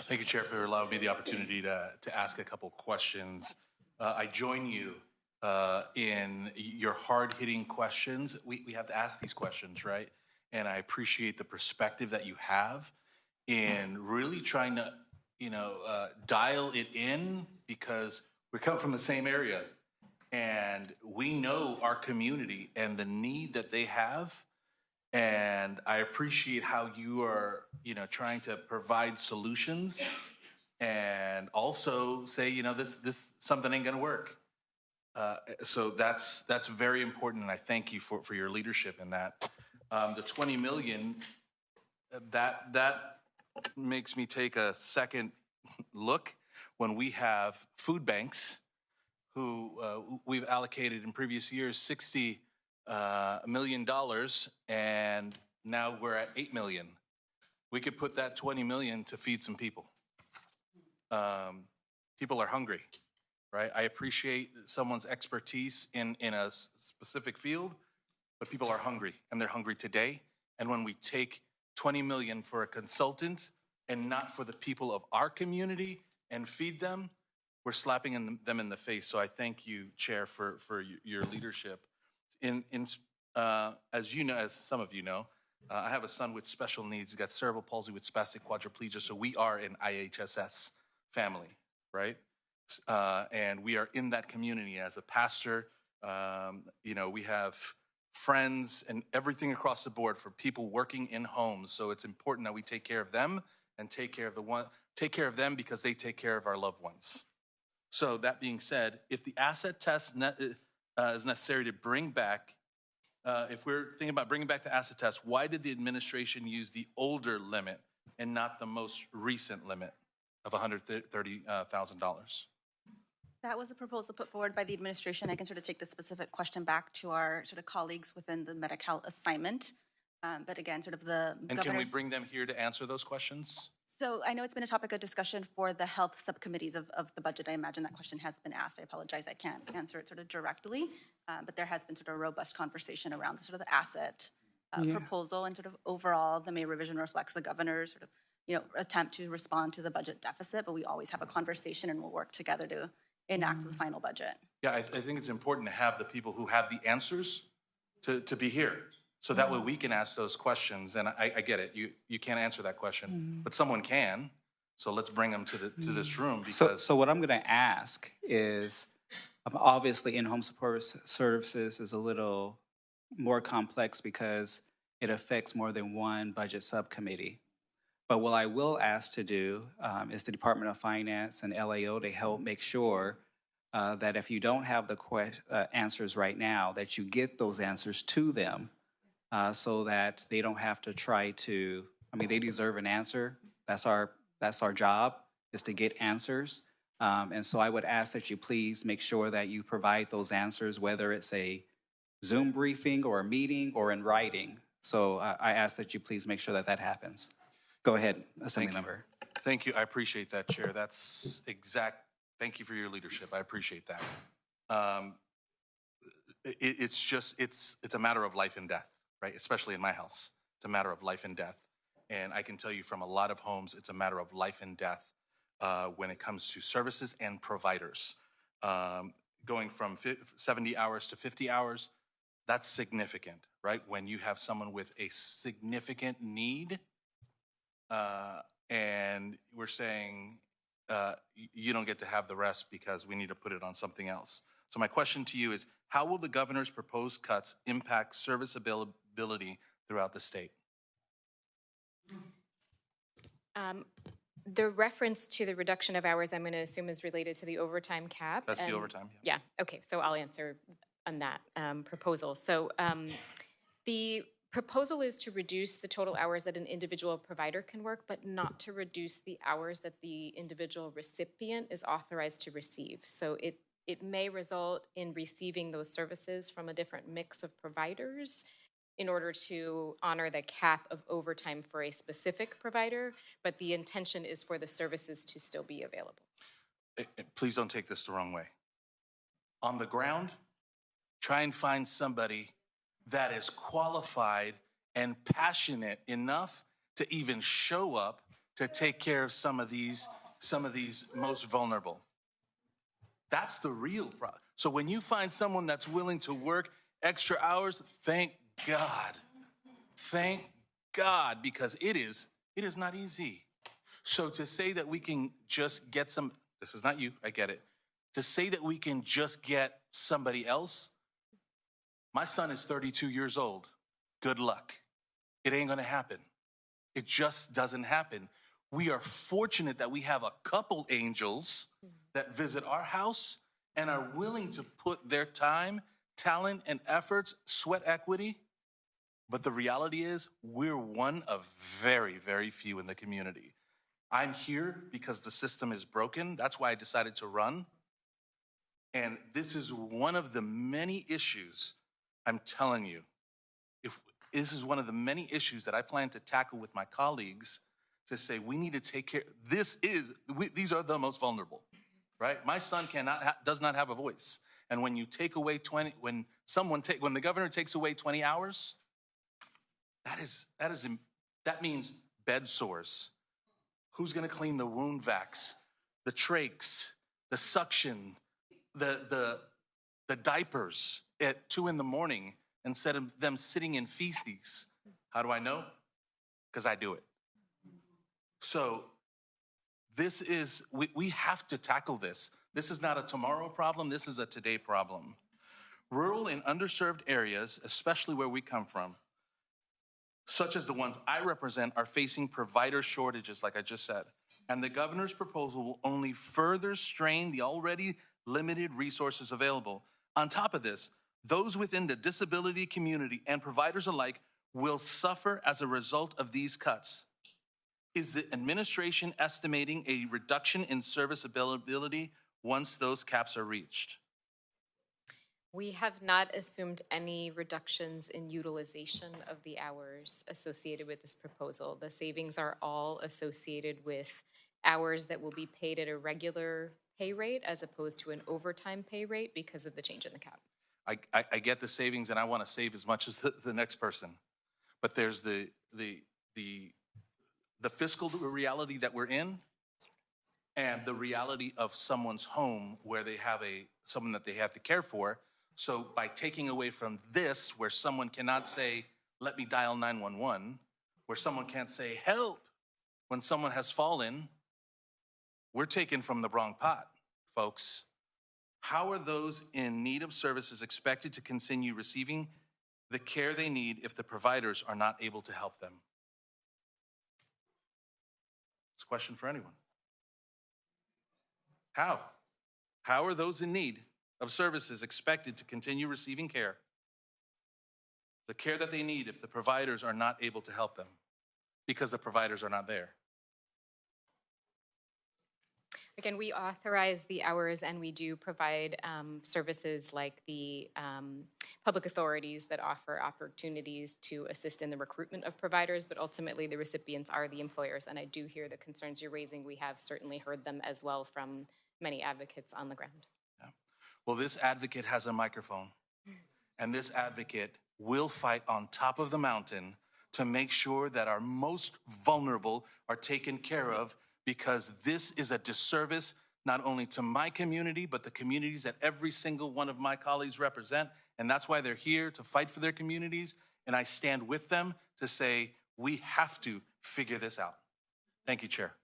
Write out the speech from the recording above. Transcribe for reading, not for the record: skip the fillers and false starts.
Thank you, Chair, for allowing me the opportunity to ask a couple questions. I join you in your hard-hitting questions. We have to ask these questions, right? And I appreciate the perspective that you have in really trying to, dial it in, because we come from the same area and we know our community and the need that they have. And I appreciate how you are, trying to provide solutions and also say, this something ain't gonna work. So that's very important, and I thank you for your leadership in that. The 20 million, that makes me take a second look when we have food banks who we've allocated in previous years $60 million, and now we're at 8 million. We could put that 20 million to feed some people. People are hungry, right? I appreciate someone's expertise in a specific field, but people are hungry, and they're hungry today. And when we take 20 million for a consultant and not for the people of our community and feed them, we're slapping them in the face. So I thank you, Chair, for your leadership. As you know, as some of you know, I have a son with special needs. He's got cerebral palsy with spastic quadriplegia. So we are an IHSS family, right? And we are in that community as a pastor. We have friends and everything across the board for people working in homes. So it's important that we take care of them and take care of them because they take care of our loved ones. So that being said, if the asset test is necessary to bring back, if we're thinking about bringing back the asset test, why did the administration use the older limit and not the most recent limit of $130,000? That was a proposal put forward by the administration. I can sort of take the specific question back to our sort of colleagues within the Medi-Cal assignment. But again, sort of the And can we bring them here to answer those questions? So I know it's been a topic of discussion for the health subcommittees of the budget. I imagine that question has been asked. I apologize, I can't answer it sort of directly, but there has been sort of a robust conversation around the sort of the asset proposal, and sort of overall the May revision reflects the governor's sort of attempt to respond to the budget deficit, but we always have a conversation and we'll work together to enact the final budget. Yeah, I think it's important to have the people who have the answers to be here. So that way we can ask those questions. And I get it, you can't answer that question, but someone can. So let's bring them to this room. Because So what I'm gonna ask is, obviously in-home support services is a little more complex because it affects more than one budget subcommittee. But what I will ask to do is the Department of Finance and LAO to help make sure that if you don't have the answers right now, that you get those answers to them so that they don't have to try to, they deserve an answer. That's our job, is to get answers. And so I would ask that you please make sure that you provide those answers, whether it's a Zoom briefing or a meeting or in writing. So I ask that you please make sure that that happens. Go ahead, Assembly Member. Thank you, I appreciate that, Chair. That's exact. Thank you for your leadership. I appreciate that. It's a matter of life and death, right? Especially in my house, it's a matter of life and death. And I can tell you from a lot of homes, it's a matter of life and death when it comes to services and providers. Going from 70 hours to 50 hours, that's significant, right? When you have someone with a significant need, and we're saying you don't get to have the rest because we need to put it on something else. So my question to you is, how will the governor's proposed cuts impact service availability throughout the state? The reference to the reduction of hours, I'm going to assume, is related to the overtime cap. That's the overtime, yeah. Okay, so I'll answer on that proposal. So the proposal is to reduce the total hours that an individual provider can work, but not to reduce the hours that the individual recipient is authorized to receive. So it may result in receiving those services from a different mix of providers in order to honor the cap of overtime for a specific provider, but the intention is for the services to still be available. Please don't take this the wrong way. On the ground, try and find somebody that is qualified and passionate enough to even show up to take care of some of these most vulnerable. That's the real problem. So when you find someone that's willing to work extra hours, thank God. Thank God, because it is not easy. So to say that we can just get this is not you, I get it. To say that we can just get somebody else, my son is 32 years old. Good luck. It ain't gonna happen. It just doesn't happen. We are fortunate that we have a couple angels that visit our house and are willing to put their time, talent, and efforts, sweat equity. But the reality is, we're one of very, very few in the community. I'm here because the system is broken. That's why I decided to run. And this is one of the many issues, I'm telling you, this is one of the many issues that I plan to tackle with my colleagues to say we need to take care. These are the most vulnerable, right? My son does not have a voice. And when you take away when the governor takes away 20 hours, that means bed sores. Who's gonna clean the wound vacs, the trachs, the suction, the diapers at 2 a.m. instead of them sitting in feces? How do I know? Because I do it. So we have to tackle this. This is not a tomorrow problem, this is a today problem. Rural and underserved areas, especially where we come from, such as the ones I represent, are facing provider shortages, like I just said. And the governor's proposal will only further strain the already limited resources available. On top of this, those within the disability community and providers alike will suffer as a result of these cuts. Is the administration estimating a reduction in service availability once those caps are reached? We have not assumed any reductions in utilization of the hours associated with this proposal. The savings are all associated with hours that will be paid at a regular pay rate as opposed to an overtime pay rate because of the change in the cap. I get the savings, and I want to save as much as the next person. But there's the fiscal reality that we're in, and the reality of someone's home where they have someone that they have to care for. So by taking away from this, where someone cannot say, let me dial 911, where someone can't say help when someone has fallen, we're taken from the wrong pot, folks. How are those in need of services expected to continue receiving the care they need if the providers are not able to help them? It's a question for anyone. How? How are those in need of services expected to continue receiving care, the care that they need, if the providers are not able to help them because the providers are not there? Again, we authorize the hours and we do provide services like the public authorities that offer opportunities to assist in the recruitment of providers, but ultimately the recipients are the employers. And I do hear the concerns you're raising. We have certainly heard them as well from many advocates on the ground. Yeah. Well, this advocate has a microphone, and this advocate will fight on top of the mountain to make sure that our most vulnerable are taken care of, because this is a disservice not only to my community, but the communities that every single one of my colleagues represent. And that's why they're here, to fight for their communities. And I stand with them to say, we have to figure this out. Thank you, Chair.